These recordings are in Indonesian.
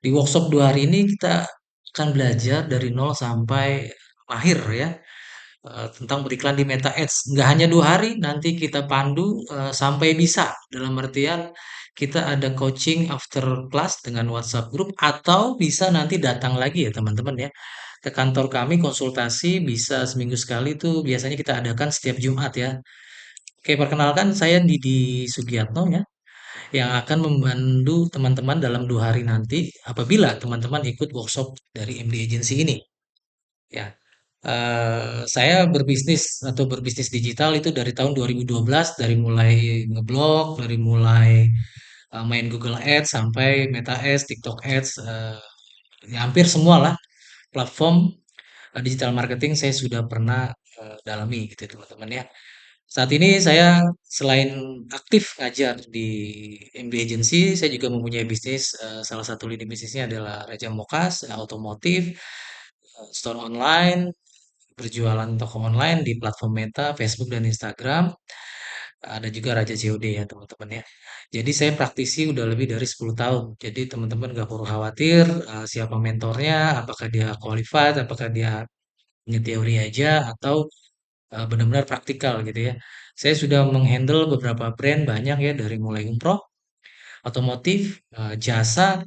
Di workshop 2 hari ini kita akan belajar dari nol sampai akhir ya, tentang beriklan di Meta Ads. Nggak hanya 2 hari, nanti kita pandu sampai bisa. Dalam artian kita ada coaching after class dengan WhatsApp group atau bisa nanti datang lagi ya teman-teman ya ke kantor kami konsultasi bisa seminggu sekali tuh biasanya kita adakan setiap Jumat ya. Oke, perkenalkan saya Didi Sugiatno ya yang akan membantu teman-teman dalam 2 hari nanti apabila teman-teman ikut workshop dari MD Agency ini. Ya, saya berbisnis atau berbisnis digital itu dari tahun 2012, dari mulai ngeblog, dari mulai main Google Ads sampai Meta Ads, TikTok Ads, ya hampir semua lah platform digital marketing saya sudah pernah dalami gitu ya, teman-teman ya. Saat ini saya selain aktif ngajar di MD Agency, saya juga mempunyai bisnis. Salah satu lini bisnisnya adalah Raja Mokas, otomotif, store online, berjualan toko online di platform Meta, Facebook dan Instagram. Ada juga Raja COD ya teman-teman ya. Jadi saya praktisi udah lebih dari 10 tahun. Jadi teman-teman gak perlu khawatir siapa mentornya, apakah dia qualified, apakah dia hanya teori aja atau benar-benar praktikal gitu ya. Saya sudah menghandle beberapa brand banyak ya dari mulai umroh, otomotif, jasa,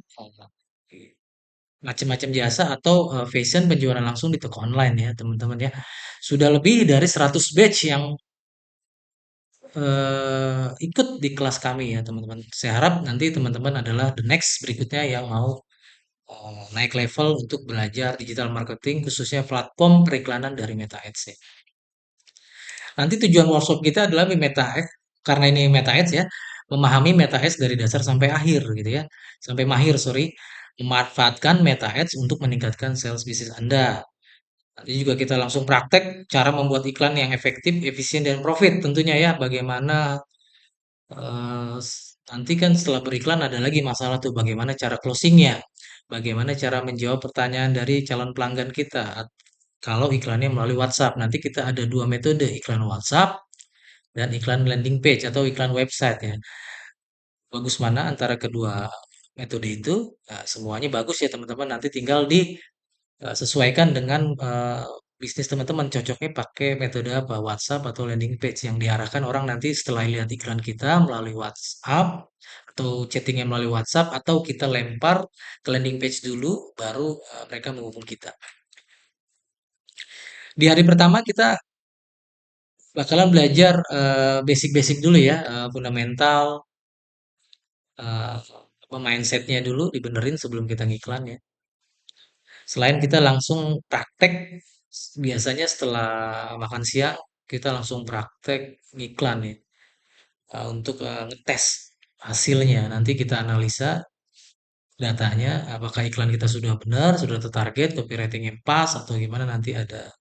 macam-macam jasa atau fashion penjualan langsung di toko online ya teman-teman ya. Sudah lebih dari 100 batch yang ikut di kelas kami ya teman-teman. Saya harap nanti teman-teman adalah the next berikutnya yang mau naik level untuk belajar digital marketing khususnya platform periklanan dari Meta Ads ya. Nanti tujuan workshop kita adalah karena ini Meta Ads ya, memahami Meta Ads dari dasar sampai akhir gitu ya. Sampai mahir, sorry. Memanfaatkan Meta Ads untuk meningkatkan sales bisnis Anda. Nanti juga kita langsung praktek cara membuat iklan yang efektif, efisien, dan profit tentunya ya. Bagaimana nanti kan setelah beriklan ada lagi masalah tuh bagaimana cara closingnya, bagaimana cara menjawab pertanyaan dari calon pelanggan kita. Kalau iklannya melalui WhatsApp, nanti kita ada dua metode iklan WhatsApp dan iklan landing page atau iklan website ya. Bagus mana antara kedua metode itu? Nah, semuanya bagus ya teman-teman. Nanti tinggal disesuaikan dengan bisnis teman-teman. Cocoknya pakai metode apa? WhatsApp atau landing page yang diarahkan orang nanti setelah lihat iklan kita melalui WhatsApp atau chattingnya melalui WhatsApp atau kita lempar ke landing page dulu, baru mereka menghubung kita. Di hari pertama kita bakalan belajar basic-basic dulu ya, fundamental, eh, mindsetnya dulu dibenerin sebelum kita ngiklan ya. Selain kita langsung praktek, biasanya setelah makan siang kita langsung praktek ngiklan ya, untuk ngetes hasilnya. Nanti kita analisa datanya, apakah iklan kita sudah benar, sudah tertarget, copywritingnya pas atau gimana nanti ada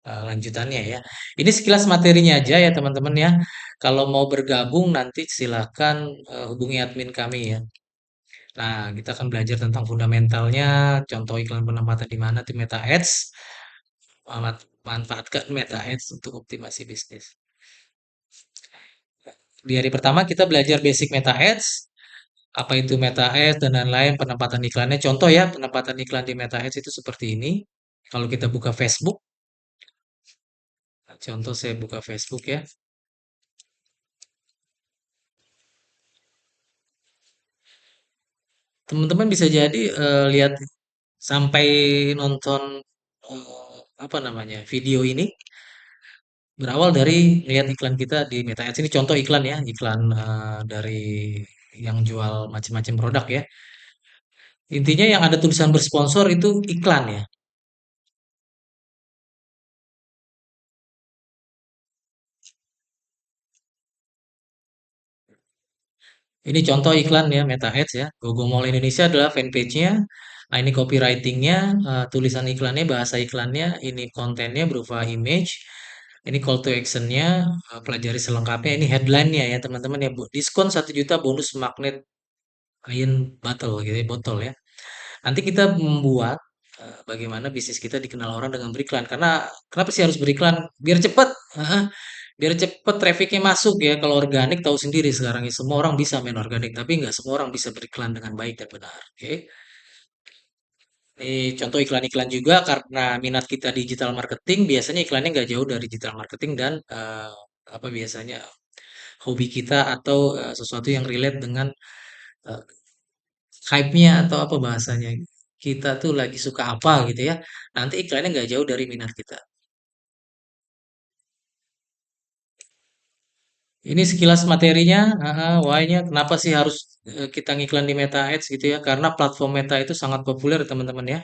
lanjutannya ya. Ini sekilas materinya aja ya teman-teman ya. Kalau mau bergabung nanti silakan hubungi admin kami ya. Nah, kita akan belajar tentang fundamentalnya, contoh iklan penempatan di mana di Meta Ads, manfaatkan Meta Ads untuk optimasi bisnis. Di hari pertama kita belajar basic Meta Ads, apa itu Meta Ads dan lain-lain, penempatan iklannya. Contoh ya, penempatan iklan di Meta Ads itu seperti ini. Kalau kita buka Facebook, contoh saya buka Facebook ya. Teman-teman bisa jadi lihat sampai nonton apa namanya video ini berawal dari lihat iklan kita di Meta Ads ini contoh iklan ya iklan dari yang jual macam-macam produk ya intinya yang ada tulisan bersponsor itu iklan ya ini contoh iklan ya Meta Ads ya Gogo Mall Indonesia adalah fanpage-nya. Nah, ini copywriting-nya, tulisan iklannya, bahasa iklannya, ini kontennya berupa image, ini call to action-nya, pelajari selengkapnya, ini headline-nya ya teman-teman ya, diskon 1 juta bonus magnet kain botol gitu ya, botol ya. Nanti kita membuat bagaimana bisnis kita dikenal orang dengan beriklan. Karena kenapa sih harus beriklan? Biar cepat, biar cepet trafficnya masuk ya. Kalau organik tahu sendiri sekarang ya semua orang bisa main organik, tapi nggak semua orang bisa beriklan dengan baik dan benar. Oke. Ini contoh iklan-iklan juga karena minat kita digital marketing, biasanya iklannya nggak jauh dari digital marketing dan apa biasanya hobi kita atau sesuatu yang relate dengan eh, hype-nya atau apa bahasanya. Kita tuh lagi suka apa gitu ya. Nanti iklannya nggak jauh dari minat kita. Ini sekilas materinya, why-nya kenapa sih harus kita ngiklan di Meta Ads gitu ya? Karena platform Meta itu sangat populer teman-teman ya.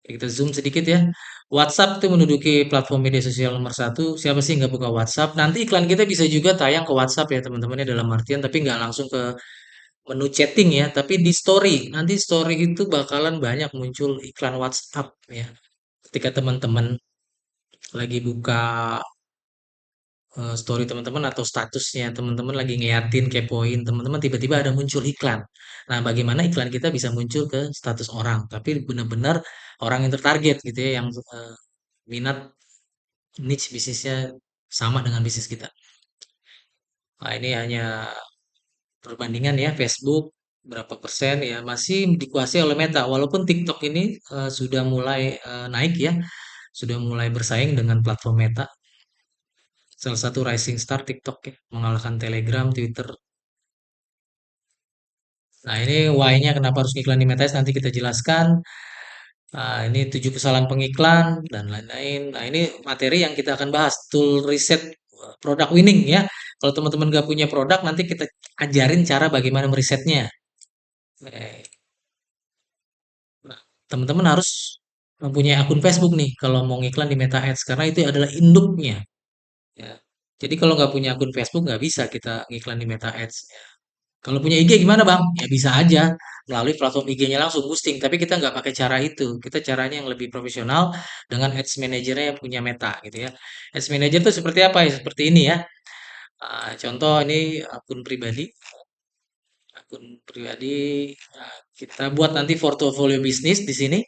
Kita zoom sedikit ya. WhatsApp itu menduduki platform media sosial nomor satu. Siapa sih nggak buka WhatsApp? Nanti iklan kita bisa juga tayang ke WhatsApp ya teman-teman ya dalam artian, tapi nggak langsung ke menu chatting ya, tapi di story. Nanti story itu bakalan banyak muncul iklan WhatsApp ya. Ketika teman-teman lagi buka story teman-teman atau statusnya teman-teman lagi ngeliatin, kepoin teman-teman tiba-tiba ada muncul iklan. Nah, bagaimana iklan kita bisa muncul ke status orang, tapi benar-benar orang yang tertarget gitu ya, yang minat niche bisnisnya sama dengan bisnis kita. Nah, ini hanya perbandingan ya Facebook berapa persen ya masih dikuasai oleh Meta. Walaupun TikTok ini sudah mulai naik ya, sudah mulai bersaing dengan platform Meta. Salah satu rising star TikTok ya, mengalahkan Telegram, Twitter. Nah, ini why-nya kenapa harus iklan di Meta Ads nanti kita jelaskan. Nah, ini 7 kesalahan pengiklan dan lain-lain. Nah, ini materi yang kita akan bahas, tool riset produk winning ya. Kalau teman-teman nggak punya produk, nanti kita ajarin cara bagaimana merisetnya. Eh, Nah, teman-teman harus mempunyai akun Facebook nih kalau mau ngiklan di Meta Ads karena itu adalah induknya. Ya. Jadi kalau nggak punya akun Facebook nggak bisa kita ngiklan di Meta Ads. Ya. Kalau punya IG gimana bang? Ya bisa aja melalui platform IG-nya langsung boosting. Tapi kita nggak pakai cara itu. Kita caranya yang lebih profesional dengan Ads Manager-nya yang punya Meta gitu ya. Ads Manager itu seperti apa ya? Seperti ini ya. Contoh ini akun pribadi. Akun pribadi. Nah, kita buat nanti portofolio bisnis di sini.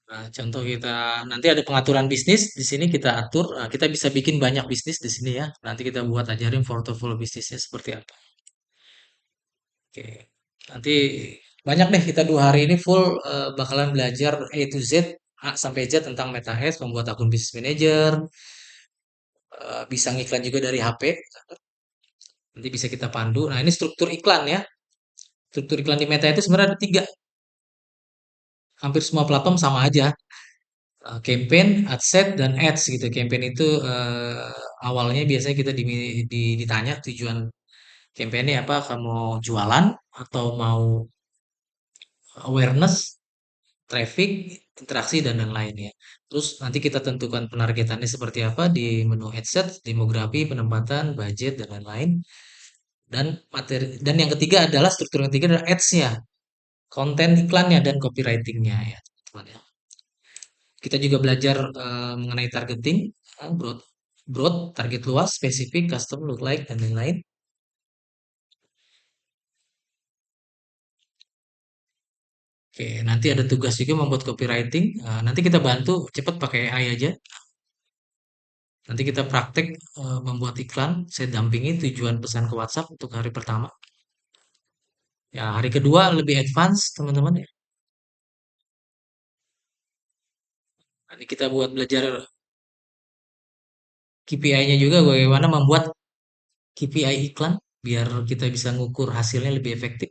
Nah, contoh kita nanti ada pengaturan bisnis di sini kita atur. Nah, kita bisa bikin banyak bisnis di sini ya. Nanti kita buat ajarin portofolio bisnisnya seperti apa. Oke. Nanti banyak deh kita 2 hari ini full bakalan belajar A to Z A sampai Z tentang MetaHealth, membuat akun business manager, bisa ngiklan juga dari HP. Nanti bisa kita pandu. Nah, ini struktur iklan ya. Struktur iklan di Meta itu sebenarnya ada 3. Hampir semua platform sama aja. Campaign, adset, dan ads gitu. Campaign itu awalnya biasanya kita ditanya tujuan campaignnya apa, kamu mau jualan atau mau awareness, traffic, interaksi, dan lain-lain ya. Terus nanti kita tentukan penargetannya seperti apa di menu adset, demografi, penempatan, budget, dan lain-lain. Dan materi dan yang ketiga adalah struktur yang ketiga adalah ads-nya, konten iklannya dan copywriting-nya ya, teman-teman ya. Kita juga belajar mengenai targeting, broad, broad, target luas, spesifik, custom, lookalike, dan lain-lain. Oke, nanti ada tugas juga membuat copywriting. Nanti kita bantu cepat pakai AI aja. Nanti kita praktek membuat iklan. Saya dampingi tujuan pesan ke WhatsApp untuk hari pertama. Ya, hari kedua lebih advance, teman-teman ya. Nanti kita buat belajar KPI-nya juga bagaimana membuat KPI iklan biar kita bisa ngukur hasilnya lebih efektif.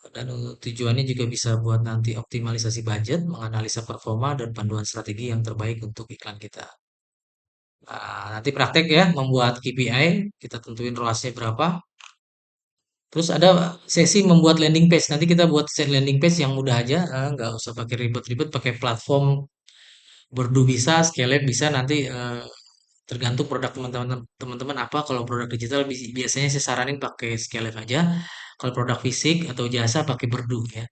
Dan tujuannya juga bisa buat nanti optimalisasi budget, menganalisa performa, dan panduan strategi yang terbaik untuk iklan kita. Nah, nanti praktek ya, membuat KPI, kita tentuin ROAS-nya berapa. Terus ada sesi membuat landing page. Nanti kita buat set landing page yang mudah aja, nggak usah pakai ribet-ribet, pakai platform Berdu bisa, Scale bisa. Nanti tergantung produk teman-teman apa. Kalau produk digital biasanya saya saranin pakai Scale aja. Kalau produk fisik atau jasa pakai Berdu ya.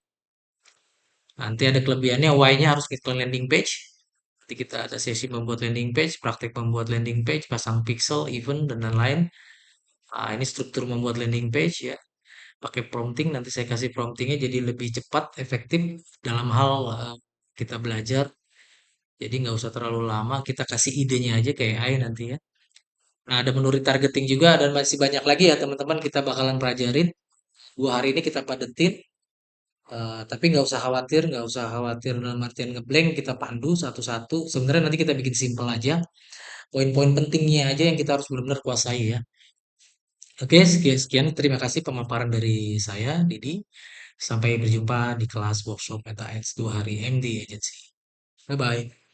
Nanti ada kelebihannya, why-nya harus iklan landing page. Nanti kita ada sesi membuat landing page, praktek membuat landing page, pasang pixel, event, dan lain-lain. Nah, ini struktur membuat landing page ya. Pakai prompting, nanti saya kasih promptingnya jadi lebih cepat, efektif dalam hal kita belajar. Jadi nggak usah terlalu lama, kita kasih idenya aja kayak AI nanti ya. Nah, ada menu retargeting juga dan masih banyak lagi ya teman-teman kita bakalan pelajarin. dua hari ini kita padetin, tapi nggak usah khawatir dalam artian ngeblank, kita pandu satu-satu. Sebenarnya nanti kita bikin simple aja, poin-poin pentingnya aja yang kita harus benar-benar kuasai ya. Oke, sekian, sekian. Terima kasih pemaparan dari saya, Didi. Sampai berjumpa di kelas workshop Meta X 2 hari MD Agency. Bye-bye.